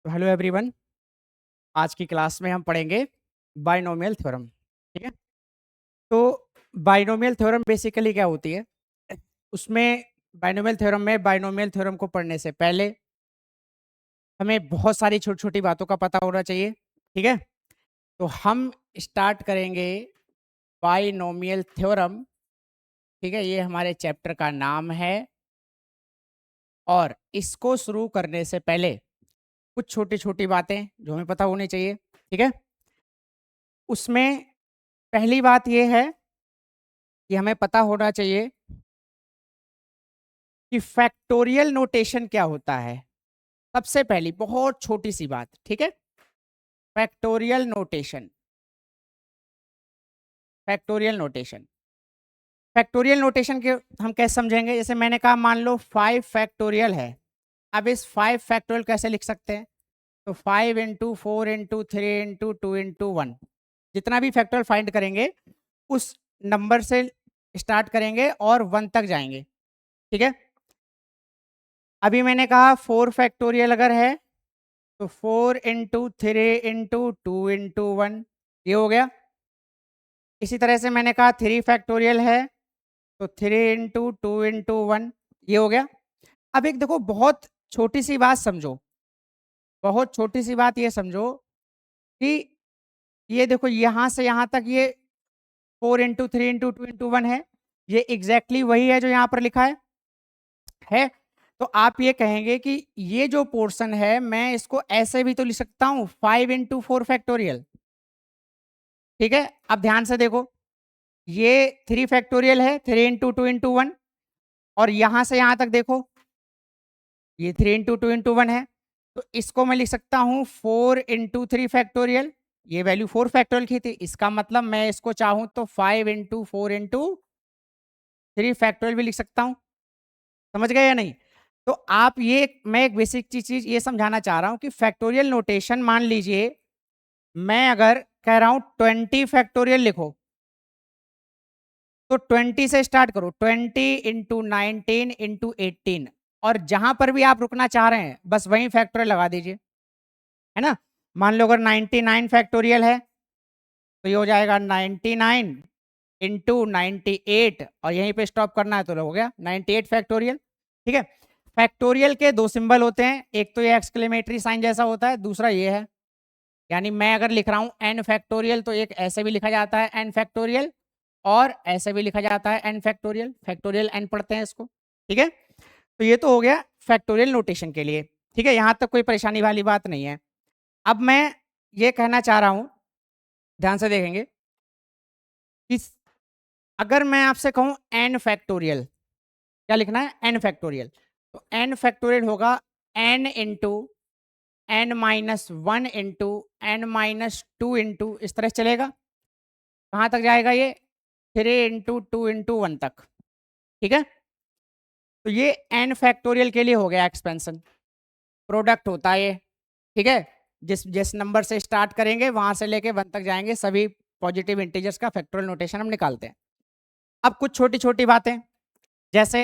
तो hello everyone. आज की क्लास में हम पढ़ेंगे बाइनोमियल थ्योरम। ठीक है। तो बाइनोमियल थ्योरम बेसिकली क्या होती है? उसमें बाइनोमियल थ्योरम में बाइनोमियल थ्योरम को पढ़ने से पहले हमें बहुत सारी छोटी छोटी बातों का पता होना चाहिए। ठीक है। तो हम स्टार्ट करेंगे बाइनोमियल थ्योरम। ठीक है, ये हमारे चैप्टर का नाम है। और इसको शुरू करने से पहले कुछ छोटी छोटी बातें जो हमें पता होनी चाहिए। ठीक है। उसमें पहली बात यह है कि हमें पता होना चाहिए कि फैक्टोरियल नोटेशन क्या होता है। सबसे पहली बहुत छोटी सी बात, ठीक है। Factorial notation. Factorial notation factorial notation के हम कैसे समझेंगे? जैसे मैंने कहा, मान लो 5 फैक्टोरियल है। अब इस 5 फैक्टोरियल कैसे लिख सकते हैं? तो 5 इंटू 4 इंटू 3 इंटू 2 इंटू 1, जितना भी फैक्टोरियल फाइंड करेंगे उस नंबर से स्टार्ट करेंगे और 1 तक जाएंगे। ठीक है। अभी मैंने कहा 4 फैक्टोरियल अगर है तो 4 इंटू 3 इंटू 2 इंटू 1, ये हो गया। इसी तरह से मैंने कहा 3 फैक्टोरियल है तो 3 इंटू 2 इंटू 1, ये हो गया। अब एक देखो, बहुत छोटी सी बात समझो। बहुत छोटी सी बात ये समझो कि ये देखो, यहां से यहां तक ये 4 इंटू 3 इंटू 2 इंटू 1 है। ये एग्जैक्टली वही है जो यहां पर लिखा है। तो आप ये कहेंगे कि ये जो पोर्शन है मैं इसको ऐसे भी तो लिख सकता हूं, 5 इंटू 4 फैक्टोरियल। ठीक है। अब ध्यान से देखो, ये 3 फैक्टोरियल है, 3 इंटू 2 इंटू 1। और यहां से यहां तक देखो, ये 3 इंटू 2 इंटू 1 है। तो इसको मैं लिख सकता हूं 4 इंटू 3 फैक्टोरियल। ये वैल्यू 4 फैक्टोरियल की थी, इसका मतलब मैं इसको चाहूं तो 5 इंटू 4 इंटू 3 फैक्टोरियल भी लिख सकता हूं। समझ गए या नहीं? तो आप ये, मैं एक बेसिक चीज ये समझाना चाह रहा हूं कि फैक्टोरियल नोटेशन, मान लीजिए मैं अगर कह रहा हूं 20 फैक्टोरियल लिखो, तो 20 से स्टार्ट करो, 20 इंटू 19 इंटू 18। और जहां पर भी आप रुकना चाह रहे हैं बस वहीं फैक्टोरियल लगा दीजिए, है ना। मान लो अगर 99 फैक्टोरियल है तो ये हो जाएगा 99 इंटू 98, और यहीं पे स्टॉप करना है तो हो गया 98 फैक्टोरियल। ठीक है। फैक्टोरियल के दो सिंबल होते हैं, एक तो ये एक्सक्लेमेटरी साइन जैसा होता है, दूसरा ये है। यानी मैं अगर लिख रहा हूं एन फैक्टोरियल तो एक ऐसे भी लिखा जाता है एन फैक्टोरियल, और ऐसे भी लिखा जाता है एन फैक्टोरियल। फैक्टोरियल एन पढ़ते हैं इसको। ठीक है। तो ये तो हो गया फैक्टोरियल नोटेशन के लिए। ठीक है, यहां तक कोई परेशानी वाली बात नहीं है। अब मैं ये कहना चाह रहा हूं, ध्यान से देखेंगे कि अगर मैं आपसे कहूं एन फैक्टोरियल, क्या लिखना है? N factorial. तो एन फैक्टोरियल होगा N into N minus 1 into N minus 2 into, इस तरह से चलेगा। कहाँ तक जाएगा ये? 3 इंटू 2 इंटू 1 तक। ठीक है। तो ये एन फैक्टोरियल के लिए हो गया एक्सपेंशन, प्रोडक्ट होता है ये। ठीक है। जिस जिस नंबर से स्टार्ट करेंगे वहां से लेके 1 तक जाएंगे, सभी पॉजिटिव इंटीजर्स का फैक्टोरियल नोटेशन हम निकालते हैं। अब कुछ छोटी छोटी बातें, जैसे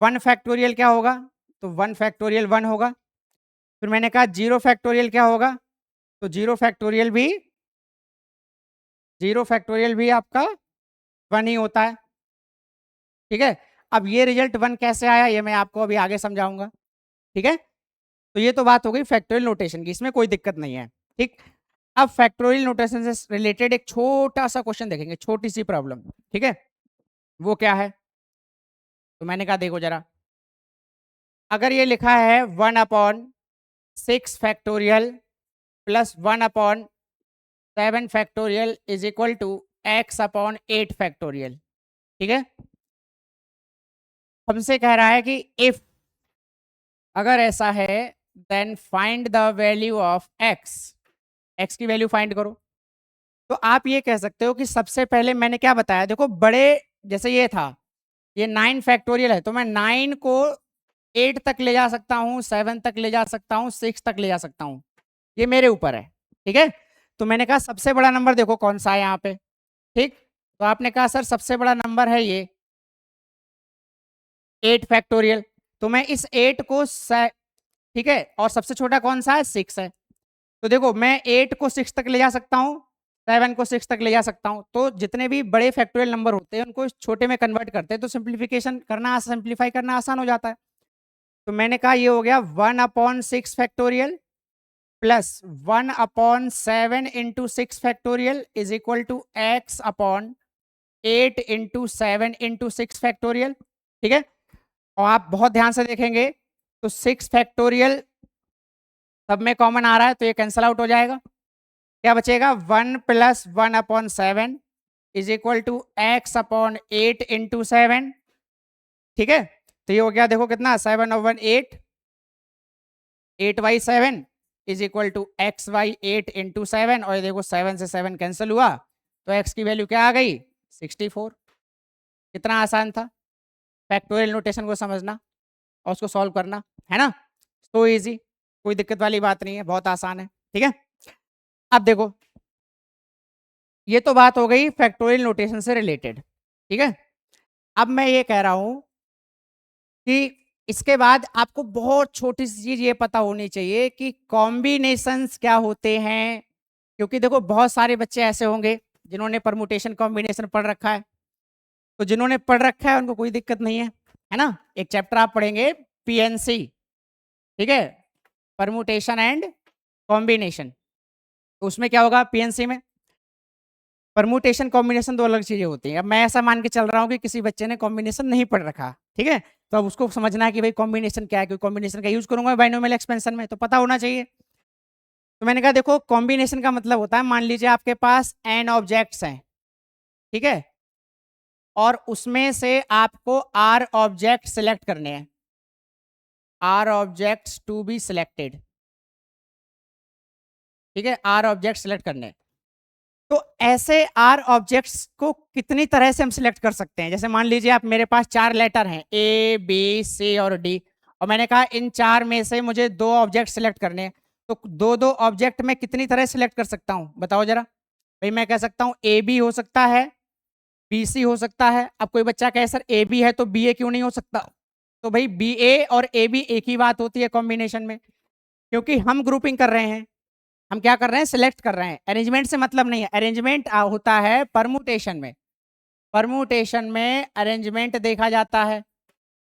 1 फैक्टोरियल क्या होगा? तो 1 फैक्टोरियल 1 होगा। फिर मैंने कहा 0 फैक्टोरियल क्या होगा? तो 0 फैक्टोरियल भी आपका 1 ही होता है। ठीक है। अब ये रिजल्ट 1 कैसे आया ये मैं आपको अभी आगे समझाऊंगा। ठीक है। तो ये तो बात हो गई फैक्टोरियल नोटेशन की, इसमें कोई दिक्कत नहीं है। ठीक। अब फैक्टोरियल नोटेशन से रिलेटेड एक छोटा सा क्वेश्चन देखेंगे, छोटी सी प्रॉब्लम। ठीक है। वो क्या है? तो मैंने कहा देखो जरा, अगर ये लिखा है 1/6 factorial plus 1/7 factorial is equal to x/8 factorial. ठीक है। हमसे कह रहा है कि इफ, अगर ऐसा है, then find the value of x की वैल्यू फाइंड करो। तो आप ये कह सकते हो कि सबसे पहले मैंने क्या बताया, देखो बड़े, जैसे ये था, ये 9 फैक्टोरियल है तो मैं 9 को 8 तक ले जा सकता हूँ, 7 तक ले जा सकता हूँ, 6 तक ले जा सकता हूँ, ये मेरे ऊपर है। ठीक है। तो मैंने कहा सबसे बड़ा नंबर देखो कौन सा है यहाँ पे। ठीक। तो आपने कहा सर सबसे बड़ा नंबर है ये 8 फैक्टोरियल। तो मैं इस 8 को ठीक है, और सबसे छोटा कौन सा है, 6 है। तो देखो मैं 8 को 6 तक ले जा सकता हूँ, 7 को 6 तक ले जा सकता हूँ। तो जितने भी बड़े फैक्टोरियल नंबर होते हैं उनको छोटे में कन्वर्ट करते हैं, तो सिंप्लीफिकेशन करना, सिंप्लीफाई करना आसान हो जाता है। तो मैंने कहा ये हो गया 1/6 factorial plus 1/7 into 6 factorial is equal to x/8 into 7 into 6 factorial. ठीक है, और आप बहुत ध्यान से देखेंगे तो 6 फैक्टोरियल सब में कॉमन आ रहा है, तो ये कैंसल आउट हो जाएगा। क्या बचेगा, 1 plus 1/7 is equal to x/8 into 7। ठीक है, तो ये हो गया देखो कितना, 7/8, 8/7 is equal to x/8 into 7, और ये देखो 7 से 7 कैंसिल हुआ, तो x की वैल्यू क्या आ गई, 64। कितना आसान था फैक्टोरियल नोटेशन को समझना और उसको सॉल्व करना, है ना। तो इजी, कोई दिक्कत वाली बात नहीं है, बहुत आसान है। ठीक है, अब देखो ये तो बात हो गई फैक्टोरियल नोटेशन से रिलेटेड। ठीक है, अब मैं ये कह रहा हूं कि इसके बाद आपको बहुत छोटी सी चीज ये पता होनी चाहिए कि कॉम्बिनेशंस क्या होते हैं, क्योंकि देखो बहुत सारे बच्चे ऐसे होंगे जिन्होंने परमुटेशन कॉम्बिनेशन पढ़ रखा है। तो जिन्होंने पढ़ रखा है उनको कोई दिक्कत नहीं है ना। एक चैप्टर आप पढ़ेंगे पीएनसी, ठीक है, परमुटेशन एंड कॉम्बिनेशन। तो उसमें क्या होगा, पीएनसी में परमुटेशन कॉम्बिनेशन दो अलग चीजें होती हैं। अब मैं ऐसा मान के चल रहा हूँ कि किसी बच्चे ने कॉम्बिनेशन नहीं पढ़ रखा, ठीक है, तो अब उसको समझना है कि भाई कॉम्बिनेशन क्या है, क्योंकि कॉम्बिनेशन का यूज करूंगा बाइनोमियल एक्सपेंशन में, तो पता होना चाहिए। तो मैंने कहा देखो कॉम्बिनेशन का मतलब होता है, मान लीजिए आपके पास n ऑब्जेक्ट्स हैं, ठीक है, और उसमें से आपको r ऑब्जेक्ट सिलेक्ट करने हैं, r objects to be selected. ठीक है, r ऑब्जेक्ट सिलेक्ट करने हैं। तो ऐसे आर ऑब्जेक्ट्स को कितनी तरह से हम सिलेक्ट कर सकते हैं। जैसे मान लीजिए आप, मेरे पास 4 लेटर हैं ए बी सी और डी, और मैंने कहा इन 4 में से मुझे 2 ऑब्जेक्ट सिलेक्ट करने हैं। तो दो दो ऑब्जेक्ट में कितनी तरह सिलेक्ट कर सकता हूं, बताओ जरा। भाई मैं कह सकता हूं ए बी हो सकता है, बी सी हो सकता है। अब कोई बच्चा कहे सर ए बी है तो बी ए क्यों नहीं हो सकता, तो भाई बी ए और ए बी एक ही बात होती है कॉम्बिनेशन में, क्योंकि हम ग्रुपिंग कर रहे हैं, हम क्या कर रहे हैं, सिलेक्ट कर रहे हैं। अरेंजमेंट से मतलब नहीं है, अरेंजमेंट होता है परमुटेशन में, परमुटेशन में अरेंजमेंट देखा जाता है,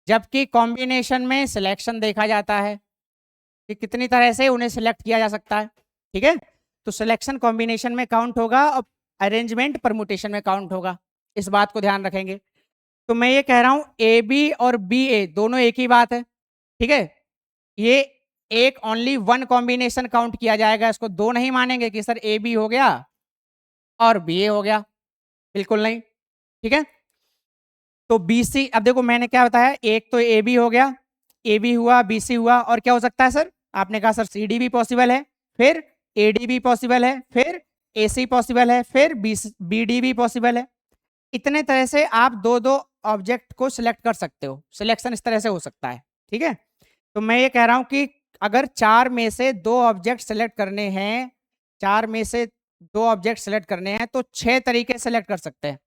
जबकि कॉम्बिनेशन में सिलेक्शन देखा जाता है कि कितनी तरह से उन्हें सिलेक्ट किया जा सकता है। ठीक है, तो सिलेक्शन कॉम्बिनेशन में काउंट होगा और अरेंजमेंट परमुटेशन में काउंट होगा, इस बात को ध्यान रखेंगे। तो मैं ये कह रहा हूं ए बी और बी ए दोनों एक ही बात है, ठीक है, ये एक ओनली वन कॉम्बिनेशन काउंट किया जाएगा, इसको दो नहीं मानेंगे कि सर ए बी हो गया और बी ए हो गया, बिल्कुल नहीं। ठीक है, तो बी सी, अब देखो मैंने क्या बताया, एक तो ए बी हो गया, ए बी हुआ, बी सी हुआ, और क्या हो सकता है सर, आपने कहा सर सी डी भी पॉसिबल है, फिर ए डी भी पॉसिबल है, फिर ए सी पॉसिबल है, फिर बी डी भी पॉसिबल है। इतने तरह से आप दो दो ऑब्जेक्ट को सिलेक्ट कर सकते हो, सिलेक्शन इस तरह से हो सकता है। ठीक है, तो मैं ये कह रहा हूं कि अगर 4 में से 2 ऑब्जेक्ट सेलेक्ट करने हैं, 4 में से 2 ऑब्जेक्ट सेलेक्ट करने हैं, तो 6 तरीके सेलेक्ट कर सकते हैं,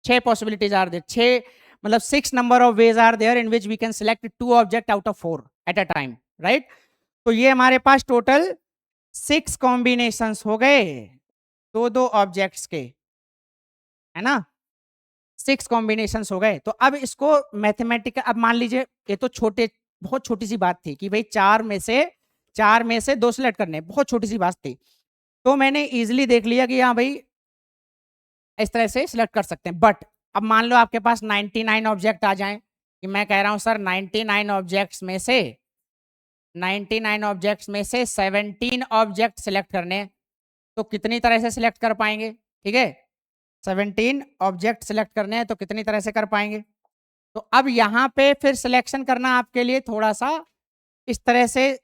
6 पॉसिबिलिटीज आर देयर, 6 मतलब 6 number of ways are there in which we can select 2 object out of 4 at a time, right. तो ये हमारे पास टोटल 6 कॉम्बिनेशंस हो गए, दो दो ऑब्जेक्ट्स के, है ना, 6 कॉम्बिनेशंस हो गए। तो अब इसको मैथमेटिकल, अब मान लीजिए ये तो छोटे, बहुत छोटी सी बात थी कि भाई 4 में से 2 सिलेक्ट करने, बहुत छोटी सी बात थी। तो मैंने इजीली देख लिया कि हाँ भाई इस तरह से सिलेक्ट कर सकते हैं। बट अब मान लो आपके पास 99 ऑब्जेक्ट आ जाएं, कि मैं कह रहा हूं सर 99 ऑब्जेक्ट्स में से 17 ऑब्जेक्ट सिलेक्ट करने हैं, तो कितनी तरह से सिलेक्ट कर पाएंगे। ठीक है, 17 ऑब्जेक्ट सिलेक्ट करने हैं तो कितनी तरह से कर पाएंगे। तो अब यहाँ पे फिर सिलेक्शन करना आपके लिए थोड़ा सा इस तरह से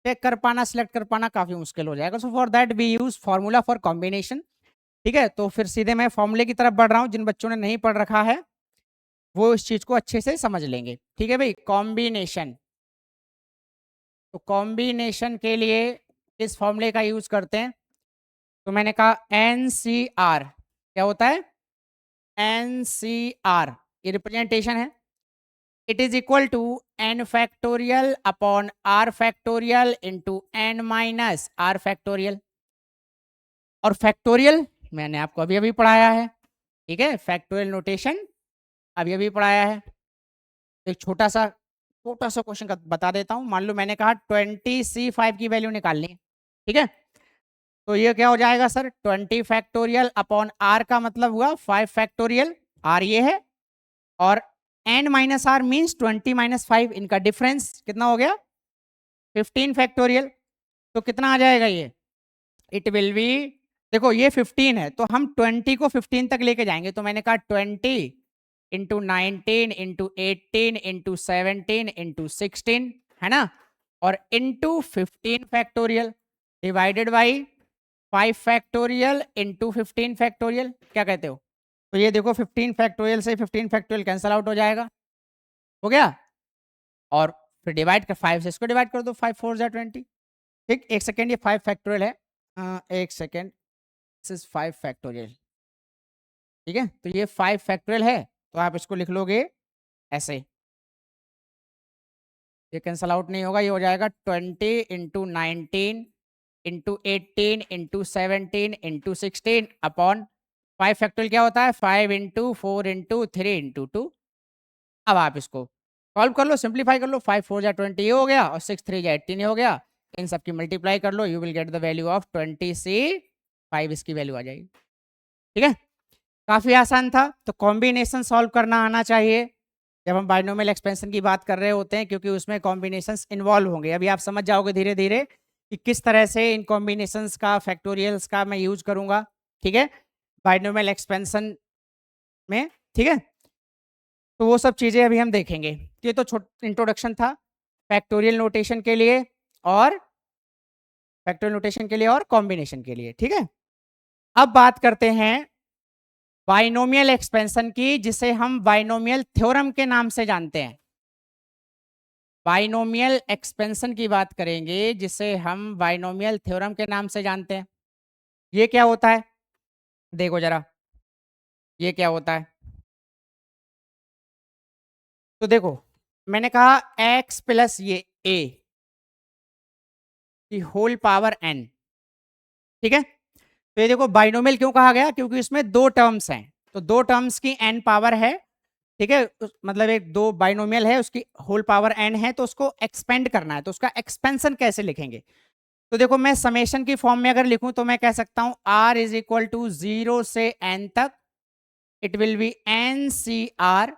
चेक कर पाना, सिलेक्ट कर पाना काफी मुश्किल हो जाएगा। So for that we use formula for combination. ठीक है, तो फिर सीधे मैं फॉर्मूले की तरफ बढ़ रहा हूँ, जिन बच्चों ने नहीं पढ़ रखा है वो इस चीज को अच्छे से समझ लेंगे। ठीक है भाई, कॉम्बिनेशन, तो कॉम्बिनेशन के लिए इस फॉर्मूले का यूज करते हैं। तो मैंने कहा NCR क्या होता है, NCR ये रिप्रेजेंटेशन है, it is equal to n factorial upon r factorial into n minus r factorial. और फैक्टोरियल मैंने आपको अभी अभी पढ़ाया है, ठीक है, फैक्टोरियल नोटेशन अभी अभी पढ़ाया है। एक छोटा सा क्वेश्चन का बता देता हूँ। मान लो मैंने कहा 20C5 की वैल्यू निकालनी है, ठीक है, तो ये क्या हो जाएगा सर, 20 फैक्टोरियल अपॉन आर का मतलब हुआ 5 फैक्टोरियल, आर ये है, और n minus R means 20 minus 5, इनका डिफरेंस कितना हो गया 15 फैक्टोरियल। तो कितना आ जाएगा ये, इट विल बी, देखो ये 15 है तो हम 20 को 15 तक लेके जाएंगे, तो मैंने कहा 20 इंटू 19 इंटू 18 इंटू 17 इंटू 16 है ना, और into 15 factorial divided by 5 factorial into 15 factorial. क्या कहते हो? तो ये देखो 15 फैक्टोरियल से 15 फैक्टोरियल कैंसिल आउट हो जाएगा, हो गया, और फिर डिवाइड कर 5 से इसको डिवाइड कर दो, 5 4 जा 20। ठीक, एक सेकेंड, ये 5 फैक्टोरियल है, एक सेकेंड, दिस इज 5 फैक्टोरियल, ठीक है, तो ये 5 फैक्टोरियल है, तो आप इसको लिख लोगे ऐसे, ये कैंसल आउट नहीं होगा, ये हो जाएगा 20 into 19 into 18 into 17 into 16 upon 5 factorial क्या होता है 5 इंटू 4 इंटू 3 इंटू 2। अब आप इसको सॉल्व कर लो, सिंप्लीफाई कर लो, 5 4 जा 20 ये हो गया, और 6 3 जा 18 ये हो गया, इन सब की मल्टीप्लाई कर लो, you will get the value of 20C5, इसकी वैल्यू आ जाएगी। ठीक है, काफ़ी आसान था। तो कॉम्बिनेशन सॉल्व करना आना चाहिए जब हम बाइनोमियल एक्सपेंशन की बात कर रहे होते हैं, क्योंकि उसमें कॉम्बिनेशंस इन्वॉल्व होंगे। अभी आप समझ जाओगे धीरे धीरे कि किस तरह से इन कॉम्बिनेशंस का, फैक्टोरियल्स का मैं यूज करूंगा, ठीक है, बाइनोमियल एक्सपेंशन में, ठीक है। तो वो सब चीज़ें अभी हम देखेंगे। ये तो इंट्रोडक्शन था फैक्टोरियल नोटेशन के लिए और कॉम्बिनेशन के लिए, ठीक है। अब बात करते हैं बाइनोमियल एक्सपेंशन की, जिसे हम बाइनोमियल थ्योरम के नाम से जानते हैं। बाइनोमियल एक्सपेंशन की बात करेंगे जिसे हम बाइनोमियल थ्योरम के नाम से जानते हैं। ये क्या होता है, देखो जरा, ये क्या होता है। तो देखो मैंने कहा x प्लस ये a की होल पावर n, ठीक है। तो ये देखो बाइनोमियल क्यों कहा गया, क्योंकि इसमें दो टर्म्स हैं, तो दो टर्म्स की n पावर है, ठीक है, मतलब एक दो बाइनोमियल है, उसकी होल पावर n है, तो उसको एक्सपेंड करना है, तो उसका एक्सपेंशन कैसे लिखेंगे। तो देखो मैं समेशन की फॉर्म में अगर लिखूं तो मैं कह सकता हूं r इज इक्वल टू 0 से n तक, it will be n C R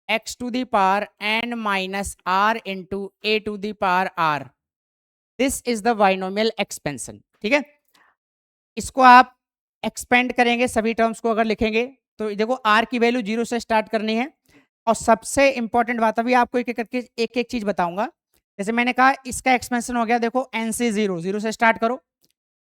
x to the power n minus r into a to the power r। This is the binomial expansion, ठीक है। इसको आप एक्सपेंड करेंगे, सभी टर्म्स को अगर लिखेंगे तो देखो r की वैल्यू 0 से स्टार्ट करनी है, और सबसे इंपॉर्टेंट बात, अभी आपको एक एक करके एक एक चीज बताऊंगा। जैसे मैंने कहा इसका एक्सपेंशन हो गया, देखो n से 0, 0 से स्टार्ट करो,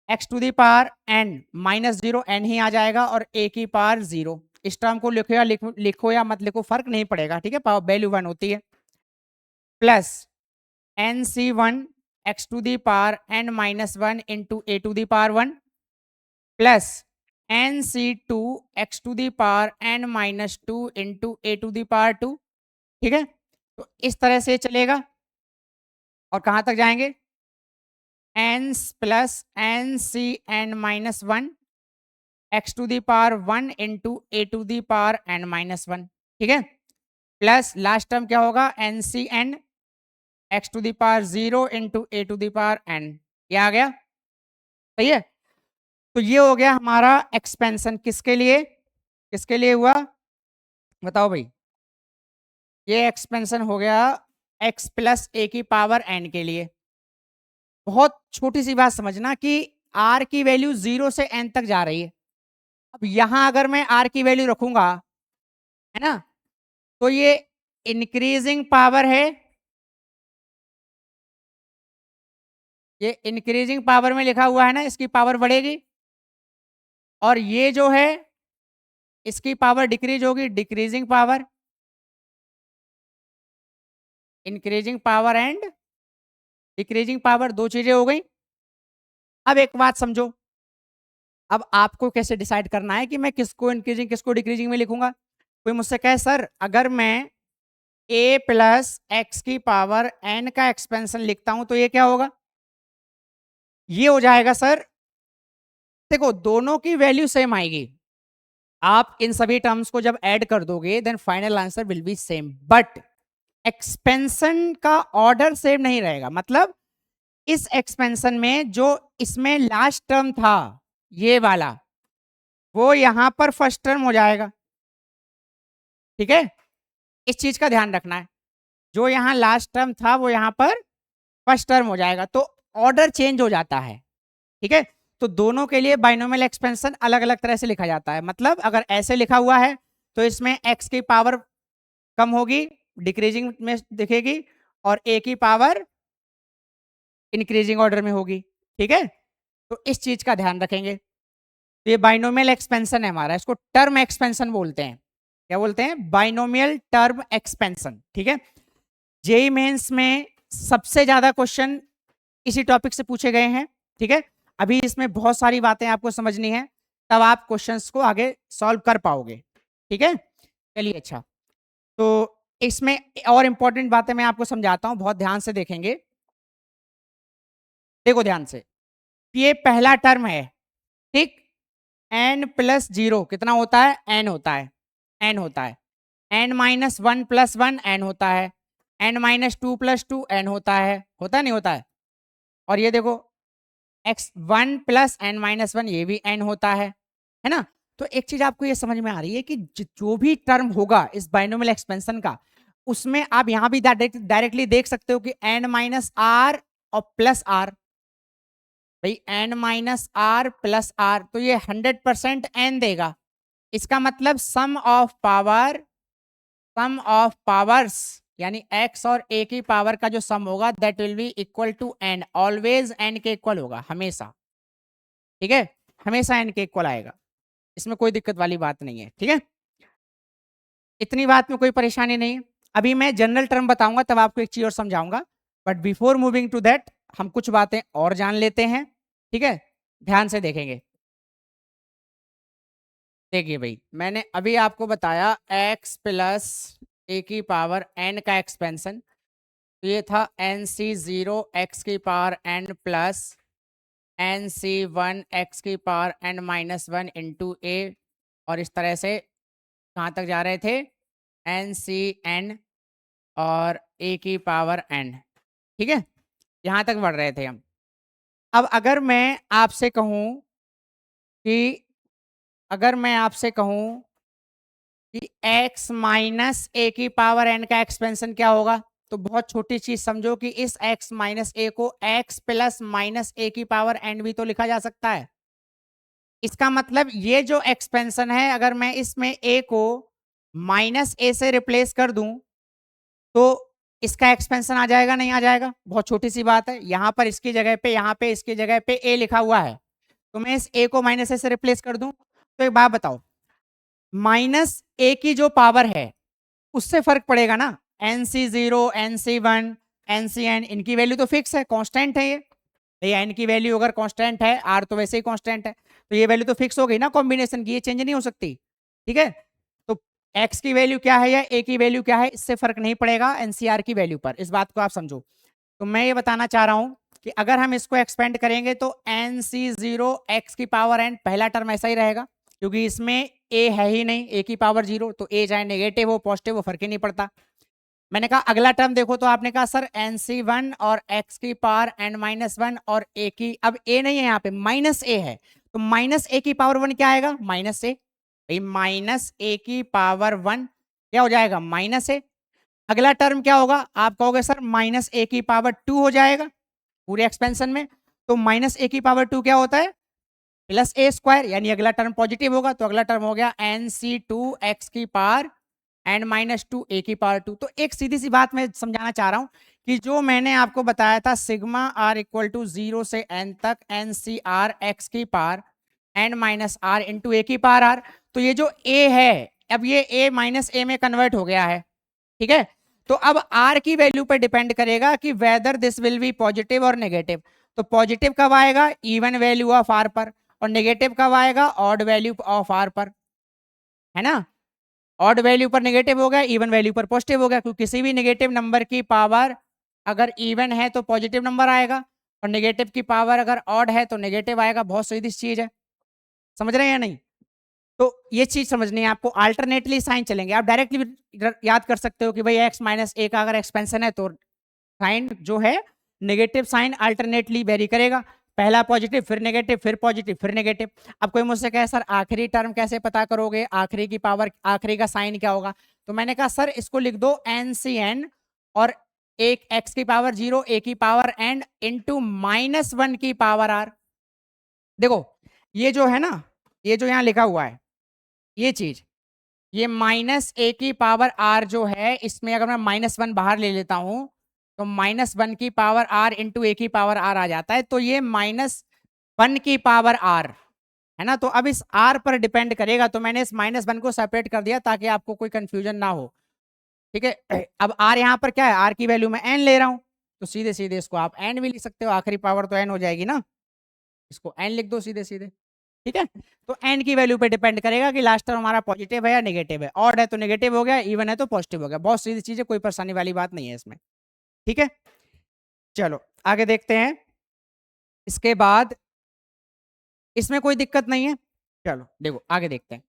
x to the power n minus 0, n ही आ जाएगा, और a की पावर 0। इस टर्म को लिखो या मत लिखो फर्क नहीं पड़ेगा, ठीक है, पावर वैल्यू 1 होती है, plus n c 1 x to the power n minus 1 into a to the power 1, plus n c 2 x to the power n minus 2 into a to the power 2, ठीक है। तो इस तरह से चलेगा, और कहां तक जाएंगे, n plus n c n minus 1 x to the power 1 into a to the power n minus 1, ठीक है, प्लस लास्ट टर्म क्या होगा, n c n x to the power 0 into a to the power n, ये आ गया, सही है। तो ये हो गया हमारा एक्सपेंशन, किसके लिए हुआ बताओ भाई, ये एक्सपेंशन हो गया x प्लस a की पावर n के लिए। बहुत छोटी सी बात समझना कि r की वैल्यू 0 से n तक जा रही है। अब यहां अगर मैं r की वैल्यू रखूंगा, है ना, तो ये इंक्रीजिंग पावर है, ये इंक्रीजिंग पावर में लिखा हुआ है ना, इसकी पावर बढ़ेगी, और ये जो है इसकी पावर डिक्रीज होगी, decreasing power, increasing power and decreasing power, दो चीजें हो गई। अब एक बात समझो, अब आपको कैसे डिसाइड करना है कि मैं किसको इंक्रीजिंग किसको डिक्रीजिंग में लिखूंगा। कोई मुझसे कहे सर अगर मैं a प्लस एक्स की पावर n का एक्सपेंशन लिखता हूं तो ये क्या होगा, ये हो जाएगा सर, देखो दोनों की वैल्यू सेम आएगी, आप इन सभी टर्म्स को जब ऐड कर दोगे then final answer will be same, but expansion का ऑर्डर सेम नहीं रहेगा। मतलब इस एक्सपेंशन में जो इसमें लास्ट टर्म था ये वाला, वो यहां पर फर्स्ट टर्म हो जाएगा, ठीक है, इस चीज का ध्यान रखना है, जो यहां लास्ट टर्म था वो यहां पर फर्स्ट टर्म हो जाएगा, तो ऑर्डर चेंज हो जाता है, ठीक है। तो दोनों के लिए बाइनोमियल एक्सपेंशन अलग अलग तरह से लिखा जाता है। मतलब अगर ऐसे लिखा हुआ है तो इसमें एक्स की पावर कम होगी, डिक्रीजिंग में दिखेगी, और ए की पावर इंक्रीजिंग ऑर्डर में होगी, ठीक है। तो इस चीज का ध्यान रखेंगे। तो ये बाइनोमियल एक्सपेंशन है हमारा, इसको टर्म एक्सपेंशन बोलते हैं। क्या बोलते हैं? बाइनोमियल टर्म एक्सपेंशन, ठीक है। जेई मेंस में सबसे ज्यादा क्वेश्चन इसी टॉपिक से पूछे गए हैं, ठीक है। अभी इसमें बहुत सारी बातें आपको समझनी है, तब आप क्वेश्चंस को आगे सॉल्व कर पाओगे, ठीक है। चलिए, अच्छा, तो इसमें और इंपॉर्टेंट बातें मैं आपको समझाता हूं, बहुत ध्यान से देखेंगे। देखो ध्यान से, ये पहला टर्म है, ठीक, n प्लस जीरो कितना होता है? n होता है, n होता है, n minus one plus one n होता है, n minus two plus two n होता है नहीं होता है। और ये देखो x one plus N minus one, ये भी n होता है ना। तो एक चीज आपको ये समझ में आ रही है कि जो भी टर्म होगा इस बाइनोमियल एक्सपेंशन का, उसमें आप यहां भी डायरेक्टली देख सकते हो कि n माइनस आर और प्लस आर, भाई n minus R plus R, तो ये 100% n देगा। इसका मतलब सम ऑफ पावर्स यानी x और a की पावर का जो सम होगा that will be equal to n, always n के इक्वल होगा हमेशा, ठीक है, हमेशा n के इक्वल आएगा, इसमें कोई दिक्कत वाली बात नहीं है, ठीक है। इतनी बात में कोई परेशानी नहीं है। अभी मैं जनरल टर्म बताऊंगा तब आपको एक चीज और समझाऊंगा, but before moving to that हम कुछ बातें और जान लेते हैं, ठीक है। ध्यान से देखेंगे। देखिए भाई, मैंने अभी आपको बताया x प्लस ए की पावर n का एक्सपेंशन, तो ये था एन सी जीरो एक्स की power n plus N C one X की power n minus one into A, और इस तरह से कहाँ तक जा रहे थे? एन सी एन और ए की पावर n, ठीक है, यहाँ तक बढ़ रहे थे हम। अब अगर मैं आपसे कहूँ कि x माइनस ए की पावर n का एक्सपेंशन क्या होगा, तो बहुत छोटी चीज समझो कि इस x माइनस ए को x प्लस माइनस ए की पावर n भी तो लिखा जा सकता है। इसका मतलब ये जो एक्सपेंशन है, अगर मैं इसमें a को माइनस ए से रिप्लेस कर दूं तो इसका एक्सपेंशन आ जाएगा नहीं आ जाएगा? बहुत छोटी सी बात है, यहाँ पर इसकी जगह पे, यहाँ पे इसकी जगह पे a लिखा हुआ है, तो मैं इस a को माइनस ए से रिप्लेस कर दूं, तो एक बात बताओ, माइनस ए की जो पावर है उससे फर्क पड़ेगा ना। N C zero, N C one, N C N, इनकी वैल्यू तो फिक्स है, कांस्टेंट है ये एन की वैल्यू अगर कांस्टेंट है, आर तो वैसे ही कांस्टेंट है, तो ये वैल्यू तो फिक्स हो गई ना कॉम्बिनेशन की, ये चेंज नहीं हो सकती, ठीक है। तो एक्स की वैल्यू क्या है या ए की वैल्यू क्या है, इससे फर्क नहीं पड़ेगा एनसीआर की वैल्यू पर, इस बात को आप समझो। तो मैं ये बताना चाह रहा हूं कि अगर हम इसको एक्सपेंड करेंगे तो एन सी जीरो एक्स की पावर एन, पहला टर्म ऐसा ही रहेगा क्योंकि इसमें ए है ही नहीं, ए की पावर जीरो, तो ए चाहे नेगेटिव हो पॉजिटिव हो फर्क ही नहीं पड़ता। मैंने कहा अगला टर्म देखो, तो आपने कहा सर एन सी वन और एक्स की पावर एन माइनस वन और ए की, अब ए नहीं है यहाँ पे, माइनस ए है, तो माइनस ए की पावर वन क्या आएगा? माइनस ए, माइनस ए की पावर वन क्या हो जाएगा? माइनस ए। अगला टर्म क्या होगा? आप कहोगे सर माइनस ए की पावर टू हो जाएगा पूरे एक्सपेंशन में, तो माइनस ए की पावर टू क्या होता है? प्लस ए स्क्वायर, यानी अगला टर्म पॉजिटिव होगा, तो अगला टर्म हो गया एन सी टू एक्स की पावर एन माइनस टू ए की पावर टू। तो एक सीधी सी बात मैं समझाना चाह रहा हूं कि जो मैंने आपको बताया था sigma R equal to zero से एन तक एन सी आर एक्स की power N minus R into A की पावर आर, तो ये जो ए है अब ये ए माइनस ए में कन्वर्ट हो गया है, ठीक है। तो अब आर की वैल्यू पर डिपेंड करेगा कि whether this will be positive और नेगेटिव। तो पॉजिटिव कब आएगा? इवन वैल्यू ऑफ आर पर, और नेगेटिव कब आएगा? ऑड वैल्यू ऑफ आर पर, है ना। ऑड वैल्यू पर नेगेटिव हो गया, इवन वैल्यू पर पॉजिटिव हो गया, क्योंकि किसी भी नेगेटिव नंबर की पावर अगर इवन है तो पॉजिटिव नंबर आएगा, और नेगेटिव की पावर अगर ऑड है तो नेगेटिव आएगा। बहुत सीधी चीज है, समझ रहे हैं या नहीं? तो ये चीज समझनी है आपको। अल्टरनेटली साइन चलेंगे, आप डायरेक्टली याद कर सकते हो कि भाई x माइनस a का अगर एक्सपेंशन है तो साइन जो है नेगेटिव साइन अल्टरनेटली वेरी करेगा, पहला पॉजिटिव फिर नेगेटिव फिर पॉजिटिव फिर नेगेटिव। अब कोई मुझसे कहे सर आखिरी टर्म कैसे पता करोगे, आखिरी की पावर आखिरी का साइन क्या होगा? तो मैंने कहा सर इसको लिख दो NCN और एक x की पावर 0 a की पावर n इंटू -1 की पावर r। देखो ये जो है ना, ये जो यहाँ लिखा हुआ है ये चीज, ये -a की पावर r जो है, इसमें अगर मैं -1 बाहर ले लेता हूं तो -1 की पावर r इंटू a की पावर r आ जाता है, तो ये -1 की पावर r है ना। तो अब इस r पर डिपेंड करेगा, तो मैंने इस -1 को सेपरेट कर दिया ताकि आपको कोई कंफ्यूजन ना हो, ठीक है। अब r यहाँ पर क्या है, r की वैल्यू मैं n ले रहा हूं, तो सीधे सीधे इसको आप n भी लिख सकते हो, आखिरी पावर तो n हो जाएगी ना, इसको n लिख दो सीधे सीधे, ठीक है। तो n की वैल्यू पे डिपेंड करेगा कि लास्ट टर्म हमारा पॉजिटिव है या नेगेटिव है, ऑड है तो नेगेटिव हो गया, इवन है तो पॉजिटिव हो गया। बहुत सीधी चीज है, कोई परेशानी वाली बात नहीं है इसमें, ठीक है। चलो आगे देखते हैं। इसके बाद इसमें कोई दिक्कत नहीं है, चलो देखो आगे देखते हैं।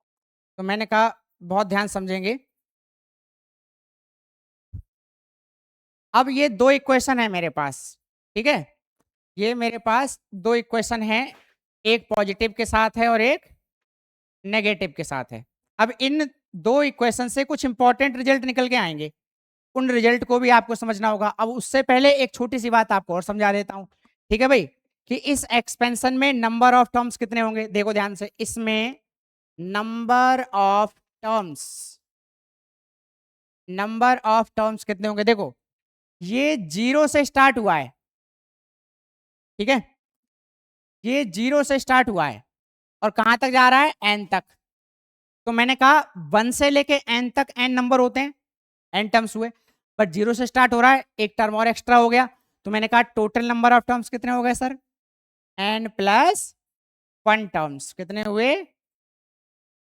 तो मैंने कहा बहुत ध्यान समझेंगे। अब ये दो इक्वेशन है मेरे पास, ठीक है, ये मेरे पास दो इक्वेशन है, एक पॉजिटिव के साथ है और एक नेगेटिव के साथ है। अब इन दो इक्वेशन से कुछ इंपॉर्टेंट रिजल्ट निकल के आएंगे, उन रिजल्ट को भी आपको समझना होगा। अब उससे पहले एक छोटी सी बात आपको और समझा देता हूं, ठीक है भाई, कि इस एक्सपेंशन में नंबर ऑफ टर्म्स कितने होंगे। देखो ध्यान से, इसमें नंबर ऑफ टर्म्स कितने होंगे। देखो ये 0 से स्टार्ट हुआ है, ठीक है, ये 0 से स्टार्ट हुआ है और कहां तक जा रहा है, n तक। तो मैंने कहा 1 से लेके n तक n नंबर होते हैं, n टर्म्स हुए, बट 0 से स्टार्ट हो रहा है, एक टर्म और एक्स्ट्रा हो गया। तो मैंने कहा टोटल नंबर ऑफ टर्म्स कितने हो गए सर, n प्लस 1 टर्म्स। कितने हुए,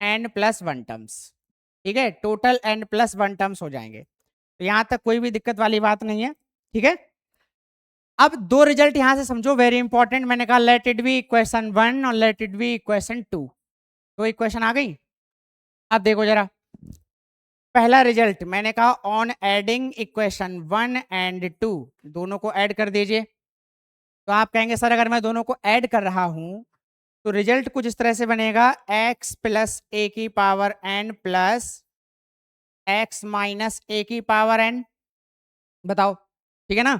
n प्लस 1 टर्म्स, ठीक है, टोटल n प्लस 1 टर्म्स हो जाएंगे। तो यहां तक कोई भी दिक्कत वाली बात नहीं है, ठीक है। अब दो रिजल्ट यहां से समझो वेरी इंपॉर्टेंट। मैंने कहा लेट इट बी इक्वेशन 1 और लेट इट बी इक्वेशन 2, तो इक्वेशन आ गई। अब देखो जरा पहला रिजल्ट, मैंने कहा ऑन एडिंग इक्वेशन 1 एंड 2, दोनों को ऐड कर दीजिए। तो आप कहेंगे सर अगर मैं दोनों को ऐड कर रहा हूं तो रिजल्ट कुछ इस तरह से बनेगा, x प्लस a की power n plus x minus a की पावर n। बताओ ठीक है ना।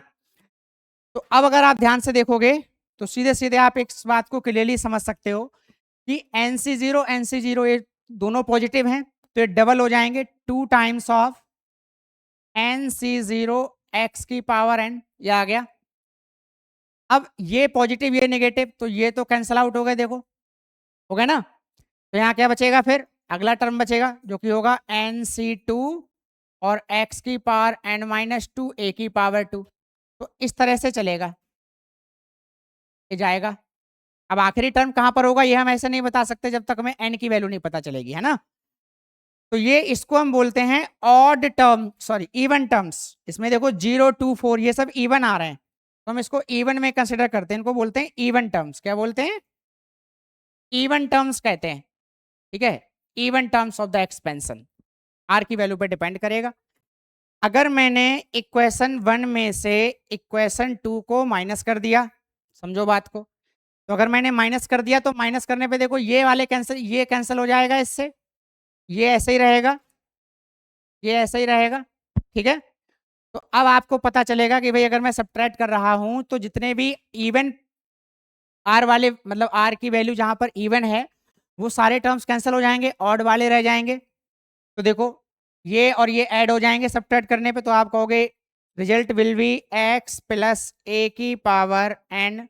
तो अब अगर आप ध्यान से देखोगे तो सीधे सीधे आप एक बात को क्लियरली समझ सकते हो कि NC0 ये दोनों पॉजिटिव हैं, तो ये डबल हो जाएंगे, 2 टाइम्स ऑफ NC0 x की पावर n। ये आ गया। अब ये पॉजिटिव ये नेगेटिव, तो ये तो कैंसल आउट हो गए, देखो हो गया ना। तो यहाँ क्या बचेगा, फिर अगला टर्म बचेगा जो कि होगा NC2 और x की पावर n माइनस 2 a की पावर 2। तो इस तरह से चलेगा, ये जाएगा। अब आखिरी टर्म कहां पर होगा ये हम ऐसे नहीं बता सकते जब तक हमें n की वैल्यू नहीं पता चलेगी, है ना। तो ये इसको हम बोलते हैं odd term, sorry even terms. इसमें देखो 0 2 4 ये सब इवन आ रहे हैं, तो हम इसको इवन में कंसिडर करते हैं, इनको बोलते हैं इवन टर्म्स। क्या बोलते हैं, इवन टर्म्स कहते हैं, ठीक है, even terms of the expansion. R की वैल्यू पे डिपेंड करेगा। अगर मैंने इक्वेशन 1 में से इक्वेशन 2 को माइनस कर दिया, समझो बात को, तो अगर मैंने माइनस कर दिया तो माइनस करने पे देखो ये वाले कैंसिल, ये कैंसिल हो जाएगा इससे, ये ऐसे ही रहेगा, ये ऐसे ही रहेगा, ठीक है। तो अब आपको पता चलेगा कि भाई अगर मैं सब्ट्रैक्ट कर रहा हूं तो जितने भी इवन आर वाले, मतलब आर की वैल्यू जहां पर इवन है वो सारे टर्म्स कैंसिल हो जाएंगे, ऑड वाले रह जाएंगे। तो देखो ये और ये ऐड हो जाएंगे सब्ट्रैक्ट करने पे, तो आप कहोगे result will be x plus a की power n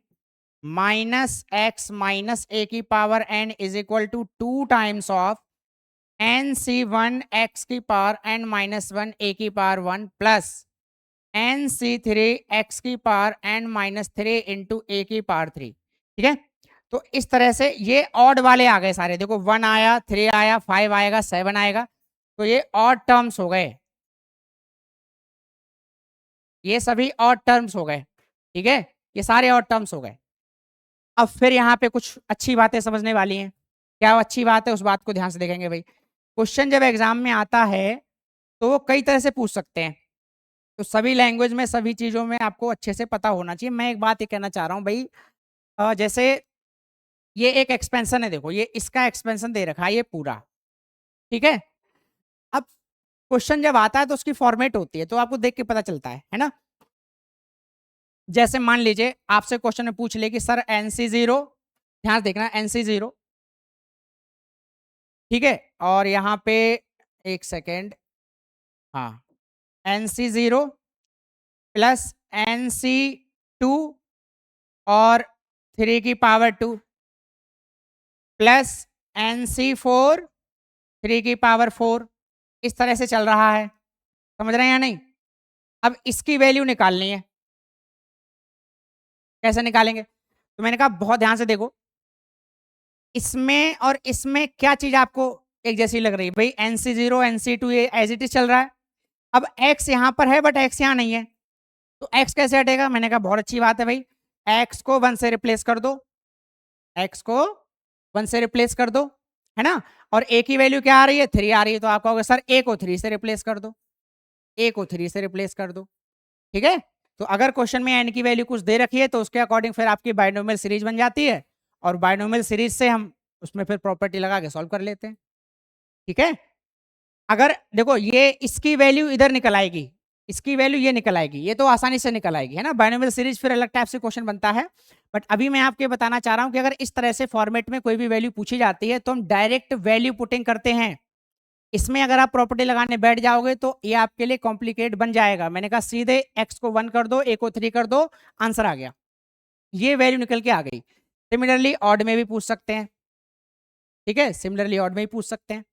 minus x minus a की power n is equal to 2 times of NC1 x की पावर n माइनस 1 a की पावर 1 प्लस NC3 x की power n minus 3 into a की power 3, ठीक है। तो इस तरह से ये ऑड वाले आ गए सारे, देखो 1 आया, 3 आया, 5 आएगा, 7 आएगा। तो ये ऑड टर्म्स हो गए, ये सभी ऑड टर्म्स हो गए, ठीक है, ये सारे ऑड टर्म्स हो गए। अब फिर यहाँ पे कुछ अच्छी बातें समझने वाली हैं। क्या अच्छी बात है उस बात को ध्यान से देखेंगे भाई। क्वेश्चन जब एग्जाम में आता है तो वो कई तरह से पूछ सकते हैं, तो सभी लैंग्वेज में सभी चीज़ों में आपको अच्छे से पता होना चाहिए। मैं एक बात ये कहना चाह रहा हूँ भाई, जैसे ये एक एक्सपेंशन है, देखो ये इसका एक्सपेंशन दे रखा है ये पूरा, ठीक है। अब क्वेश्चन जब आता है तो उसकी फॉर्मेट होती है, तो आपको देख के पता चलता है ना। जैसे मान लीजिए आपसे क्वेश्चन में पूछ ले कि सर NC0, ध्यान से देखना NC0, ठीक है, और यहाँ पे एक सेकेंड, हाँ, NC0 प्लस NC2 और 3 की पावर 2 प्लस NC4 3 की पावर 4, इस तरह से चल रहा है, समझ रहे हैं या नहीं। अब इसकी वैल्यू निकालनी है, कैसे निकालेंगे, तो मैंने कहा बहुत ध्यान से देखो, इसमें और इसमें क्या चीज आपको एक जैसी लग रही है भाई, NC0 NC2 ये एज इट इज चल रहा है। अब x यहाँ पर है बट x यहाँ नहीं है, तो x कैसे हटेगा, मैंने कहा बहुत अच्छी बात है भाई, x को 1 से रिप्लेस कर दो, x को 1 से रिप्लेस कर दो, है ना। और a की वैल्यू क्या आ रही है, 3 आ रही है, तो आप कहोगे सर a को 3 से रिप्लेस कर दो, a को 3 से रिप्लेस कर दो, ठीक है। तो अगर क्वेश्चन में n की वैल्यू कुछ दे रखी है तो उसके अकॉर्डिंग फिर आपकी बाइनोमियल सीरीज बन जाती है, और बाइनोमियल सीरीज से हम उसमें फिर प्रॉपर्टी लगा के सॉल्व कर लेते हैं, ठीक है। अगर देखो ये इसकी वैल्यू इधर निकल आएगी, इसकी वैल्यू ये निकल आएगी, ये तो आसानी से निकल आएगी, है ना। बाइनोमियल सीरीज फिर अलग टाइप से क्वेश्चन बनता है, बट अभी मैं आपको बताना चाह रहा हूं कि अगर इस तरह से फॉर्मेट में कोई भी वैल्यू पूछी जाती है तो हम डायरेक्ट वैल्यू पुटिंग करते हैं। इसमें अगर आप प्रॉपर्टी लगाने बैठ जाओगे तो ये आपके लिए कॉम्प्लिकेट बन जाएगा। मैंने कहा सीधे x को 1 कर दो, a को 3 कर दो, आंसर आ गया, ये वैल्यू निकल के आ गई। सिमिलरली ऑड में भी पूछ सकते हैं, ठीक है, सिमिलरली ऑड में भी पूछ सकते हैं,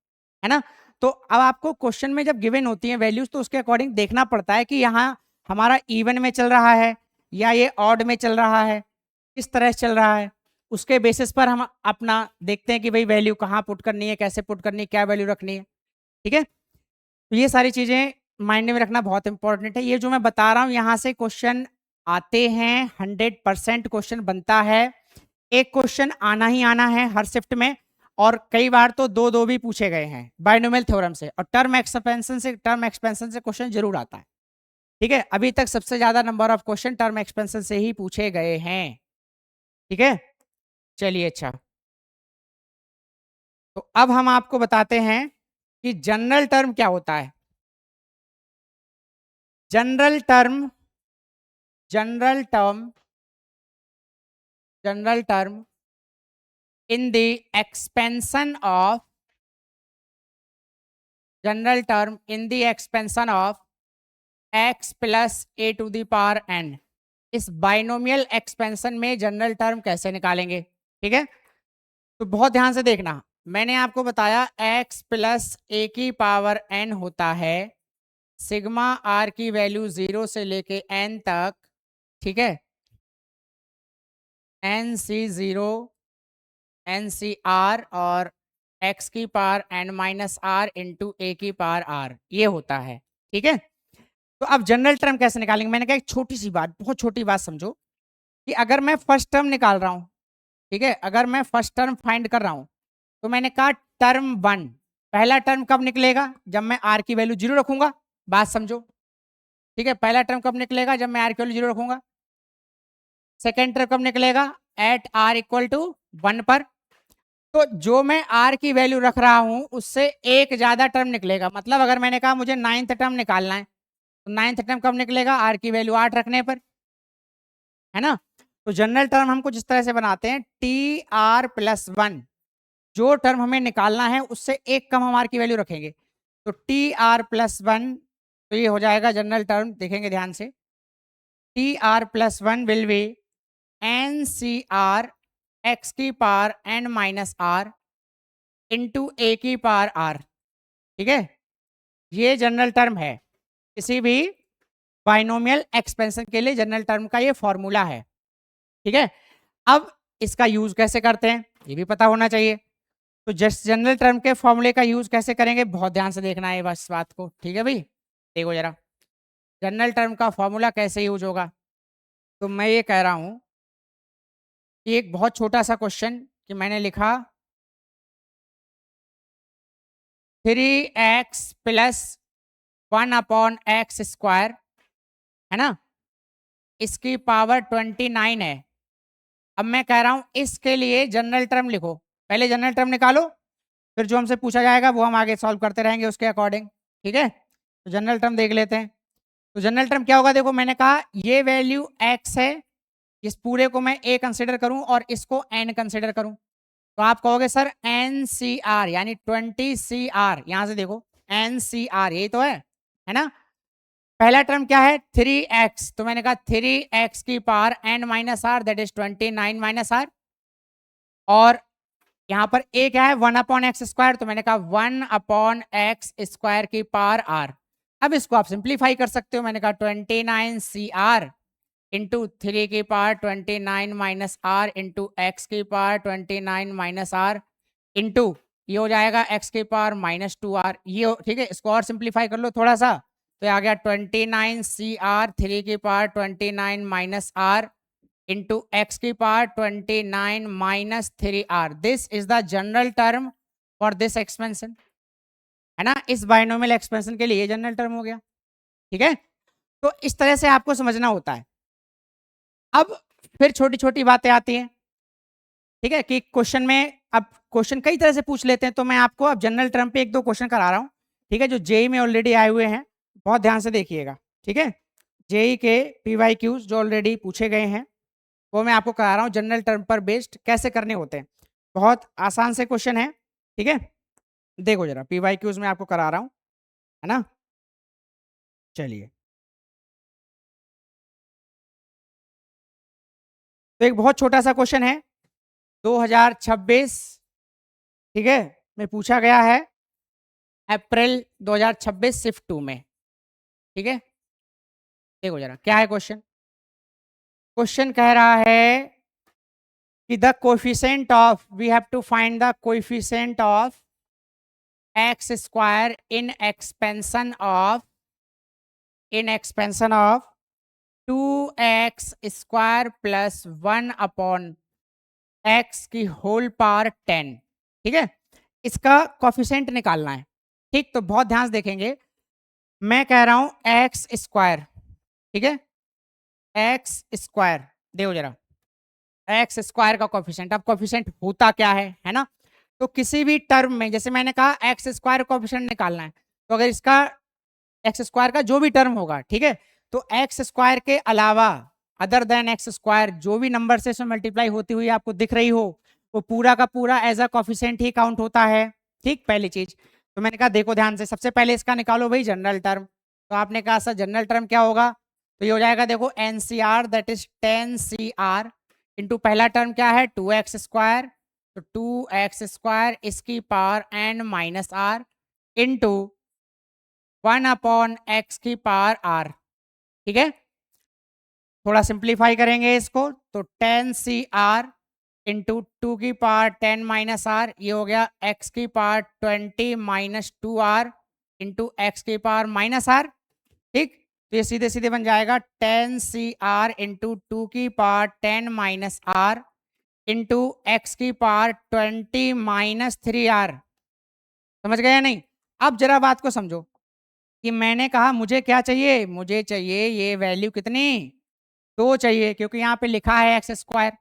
है ना। तो अब आपको क्वेश्चन में जब गिवन होती है वैल्यूज तो उसके अकॉर्डिंग देखना पड़ता है कि यहाँ हमारा इवन में चल रहा है या ये ऑड में चल रहा है, किस तरह से चल रहा है, उसके बेसिस पर हम अपना देखते हैं कि भाई वैल्यू कहाँ पुट करनी है, कैसे पुट करनी है, क्या वैल्यू रखनी है, ठीक है। तो ये सारी चीजें माइंड में रखना बहुत इंपॉर्टेंट है। ये जो मैं बता रहा हूँ यहाँ से क्वेश्चन आते हैं, 100% क्वेश्चन बनता है, एक क्वेश्चन आना ही आना है हर शिफ्ट में, और कई बार तो दो दो भी पूछे गए हैं बाइनोमियल थ्योरम से, और टर्म एक्सपेंशन से क्वेश्चन जरूर आता है, ठीक है। अभी तक सबसे ज्यादा number of question term expansion से ही पूछे गए हैं, ठीक है। चलिए अच्छा, तो अब हम आपको बताते हैं कि जनरल टर्म क्या होता है। General term, general term, general term in the expansion of, general term in the expansion of x plus a to the power n। इस बाइनोमियल एक्सपेंशन में जनरल टर्म कैसे निकालेंगे, ठीक है। तो बहुत ध्यान से देखना, मैंने आपको बताया x प्लस ए की पावर n होता है सिग्मा r की वैल्यू 0 से लेके n तक, ठीक है, NC0 NCR और x की power n minus R into A की पावर r, ये होता है, ठीक है। तो अब जनरल टर्म कैसे निकालेंगे, मैंने कहा एक छोटी सी बात, बहुत छोटी बात समझो, कि अगर मैं फर्स्ट टर्म निकाल रहा हूं, ठीक है, अगर मैं फर्स्ट टर्म फाइंड कर रहा हूं, तो मैंने कहा टर्म 1, पहला टर्म कब निकलेगा, जब मैं r की वैल्यू 0 रखूंगा, बात समझो, ठीक है। पहला टर्म कब निकलेगा, जब मैं r की वैल्यू 0 रखूंगा। सेकेंड टर्म कब निकलेगा, एट r इक्वल टू 1 पर। तो जो मैं r की वैल्यू रख रहा हूं उससे एक ज्यादा टर्म निकलेगा, मतलब अगर मैंने कहा मुझे 9th टर्म निकालना है, तो 9th टर्म कब निकलेगा, r की वैल्यू 8 रखने पर, है ना। तो जनरल टर्म हम कुछ इस तरह से बनाते हैं, TR+1, जो टर्म हमें निकालना है उससे एक कम हम r की वैल्यू रखेंगे, तो TR+1, तो ये हो जाएगा जनरल टर्म, देखेंगे ध्यान से, TR+1 will be NCR x की power n minus R into A की पावर r, ठीक है। ये जनरल टर्म है, किसी भी बाइनोमियल एक्सपेंशन के लिए जनरल टर्म का ये फॉर्मूला है, ठीक है। अब इसका यूज कैसे करते हैं ये भी पता होना चाहिए। तो जस्ट जनरल टर्म के फॉर्मूले का यूज कैसे करेंगे, बहुत ध्यान से देखना है बस बात को, ठीक है भाई। देखो जरा जनरल टर्म का फॉर्मूला कैसे यूज होगा। तो मैं ये कह रहा हूं कि एक बहुत छोटा सा क्वेश्चन कि मैंने लिखा 3x प्लस 1/x² है ना, इसकी पावर 29 है। अब मैं कह रहा हूं इसके लिए जनरल टर्म लिखो, पहले जनरल टर्म निकालो, फिर जो हमसे पूछा जाएगा वो हम आगे सॉल्व करते रहेंगे उसके अकॉर्डिंग, ठीक है। तो जनरल टर्म देख लेते हैं। तो जनरल टर्म क्या होगा, देखो मैंने कहा ये वैल्यू x है, इस पूरे को मैं a कंसिडर करूं और इसको n कंसिडर करूं, तो आप कहोगे सर NCR यानी 20CR, यहां से देखो NCR यही तो है ना। पहला टर्म क्या है 3x, तो मैंने कहा 3x की power n-r that is 29 - r, और यहां पर a क्या है 1/x², तो मैंने कहा 1/x² की पावर r। अब इसको आप सिंप्लीफाई कर सकते हो, मैंने कहा 29CR इंटू 3 की पावर 29 - r इंटू एक्स की पावर 29 - r इंटू ये हो जाएगा x की पावर -2r, ये ठीक है। इसको और सिंप्लीफाई कर लो थोड़ा सा, तो आ गया 29CR 3 की पावर 29 - r इंटू एक्स की power 29 - 3r। This is the general term for this expansion, है ना। इस बाइनोमियल एक्सपेंशन के लिए जनरल टर्म हो गया, ठीक है। तो इस तरह से आपको समझना होता है। अब फिर छोटी छोटी बातें आती हैं, ठीक है, कि क्वेश्चन में अब क्वेश्चन कई तरह से पूछ लेते हैं, तो मैं आपको अब जनरल टर्म पे एक दो क्वेश्चन करा रहा हूँ, ठीक है, जो जेई में ऑलरेडी आए हुए हैं, बहुत ध्यान से देखिएगा, ठीक है। जेई के PYQs जो ऑलरेडी पूछे गए हैं वो मैं आपको करा रहा हूँ, जनरल टर्म पर बेस्ड कैसे करने होते हैं। बहुत आसान से क्वेश्चन है, ठीक है। देखो जरा PYQs में आपको करा रहा हूँ, है ना। चलिए, तो एक बहुत छोटा सा क्वेश्चन है 2026, ठीक है, में पूछा गया है अप्रैल 2026 शिफ्ट 2 में, ठीक है। देखो जरा क्या है क्वेश्चन। क्वेश्चन कह रहा है कि the coefficient of, we have to find the coefficient of x² in expansion of 2x² plus 1/x की होल पावर 10, ठीक है। इसका कोफिशिएंट निकालना है, ठीक। तो बहुत ध्यान से देखेंगे, मैं कह रहा हूं x², ठीक है, x², देखो जरा x² का कोफिशिएंट। अब कोफिशिएंट होता क्या है ना। तो किसी भी टर्म में जैसे मैंने कहा x² कोफिशिएंट निकालना है, तो अगर इसका x² का जो भी टर्म होगा, ठीक है, तो x² के अलावा अदर देन x² जो भी नंबर से मल्टीप्लाई होती हुई आपको दिख रही हो, वो पूरा का पूरा एज अ कोफिशिएंट ही काउंट होता है, ठीक। पहली चीज तो मैंने कहा देखो ध्यान से, सबसे पहले इसका निकालो भाई जनरल टर्म। तो आपने कहा सर जनरल टर्म क्या होगा, तो ये हो जाएगा देखो NCR that is 10CR into पहला टर्म क्या है 2x², तो 2x² इसकी पावर n-r इंटू 1/x की पावर r, ठीक है। थोड़ा सिंप्लीफाई करेंगे इसको, तो 10CR इंटू 2 की पावर 10 - r, ये हो गया x की पावर 20 - 2r इंटू एक्स की पावर -r, ठीक। तो ये सीधे सीधे बन जाएगा 10CR इंटू 2 की पावर 10 - r इंटू एक्स की पावर 20 - 3r। समझ गए या नहीं। अब जरा बात को समझो कि मैंने कहा मुझे क्या चाहिए, मुझे चाहिए ये वैल्यू कितनी, 2 चाहिए, क्योंकि यहाँ पे लिखा है x²।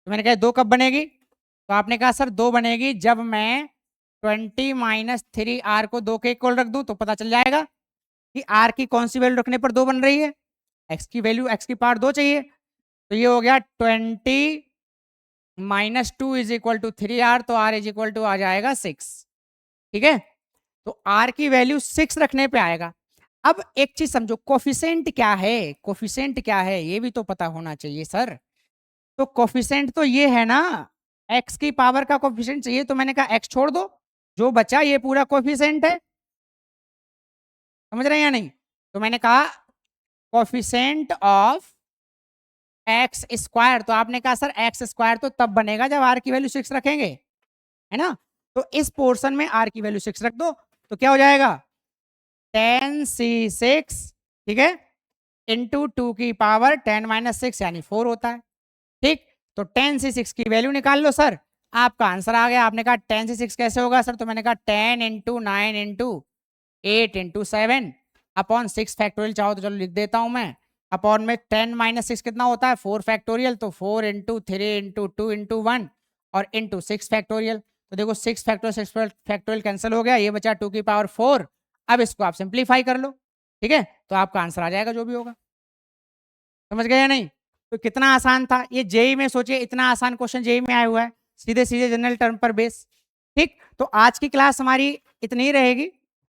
तो मैंने कहा 2 कब बनेगी, तो आपने कहा सर 2 बनेगी जब मैं 20 - 3r को 2 के इक्वल रख दूं, तो पता चल जाएगा कि r की कौन सी वैल्यू रखने पर 2 बन रही है, x की वैल्यू x की पावर 2 चाहिए। तो ये हो गया 20 - 2 इज इक्वल टू 3r, तो r इज इक्वल टू आ जाएगा 6, ठीक है। तो r की वैल्यू 6 रखने पे आएगा। अब एक चीज समझो, कोफिशिएंट क्या है, कोफिशिएंट क्या है ये भी तो पता होना चाहिए सर। तो कोफिशिएंट तो ये है ना, x की पावर का कोफिशिएंट चाहिए, तो मैंने कहा x छोड़ दो, जो बचा ये पूरा कोफिशिएंट है, समझ रहे हैं या नहीं। तो मैंने कहा कोफिशिएंट ऑफ x², तो आपने कहा सर x² तो तब बनेगा जब r की वैल्यू 6 रखेंगे, है ना। तो इस पोर्शन में r की वैल्यू 6 रख दो, तो क्या हो जाएगा 10c6, ठीक है, इंटू 2 की पावर 10 - 6 यानी 4 होता है। ठीक, तो 10c6 की वैल्यू निकाल लो सर, आपका आंसर आ गया। आपने कहा 10c6 कैसे होगा सर, तो मैंने कहा 10 into 9 into 8 into 7 upon 6 factorial, चाहो तो चलो लिख देता हूं मैं, अपॉन में 10 - 6 कितना होता है 4 फैक्टोरियल, तो 4 इंटू 3 इंटू 2 इंटू 1 और इंटू 6 फैक्टोरियल। तो देखो 6 फैक्टोरियल 6 फैक्टोरियल कैंसिल हो गया, ये बचा 2 की पावर 4। अब इसको आप सिंप्लीफाई कर लो, ठीक है, तो आपका आंसर आ जाएगा जो भी होगा। समझ गए या नहीं? तो कितना आसान था ये, जेई में सोचिए इतना आसान क्वेश्चन जेई में आया हुआ है, सीधे सीधे जनरल टर्म पर बेस। ठीक, तो आज की क्लास हमारी इतनी ही रहेगी,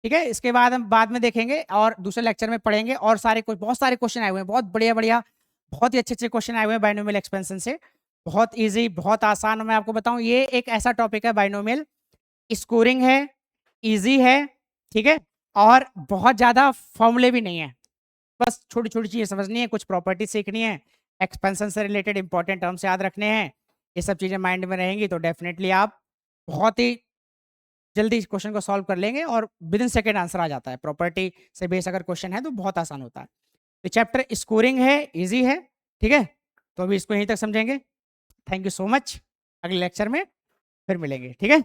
ठीक है, इसके बाद हम बाद में देखेंगे और दूसरे लेक्चर में पढ़ेंगे और सारे कुछ बहुत सारे क्वेश्चन आए हुए हैं, बहुत बढ़िया बढ़िया, बहुत ही अच्छे अच्छे क्वेश्चन आए हुए हैं बाइनोमियल एक्सपेंशन से, बहुत इजी बहुत आसान। मैं आपको बताऊं ये एक ऐसा टॉपिक है बाइनोमियल, स्कोरिंग है, इजी है, ठीक है, और बहुत ज़्यादा फॉर्मूले भी नहीं है, बस छोटी छोटी चीज़ें समझनी है, कुछ प्रॉपर्टी सीखनी है, एक्सपेंशन से रिलेटेड इंपॉर्टेंट टर्म्स याद रखने हैं, ये सब चीज़ें माइंड में रहेंगी तो डेफिनेटली आप बहुत ही जल्दी इस क्वेश्चन को सॉल्व कर लेंगे और विद इन सेकेंड आंसर आ जाता है। प्रॉपर्टी से बेस अगर क्वेश्चन है तो बहुत आसान होता है। तो चैप्टर स्कोरिंग है, इजी है, ठीक है, तो अभी इसको यहीं तक समझेंगे। थैंक यू सो मच, अगले लेक्चर में फिर मिलेंगे, ठीक है।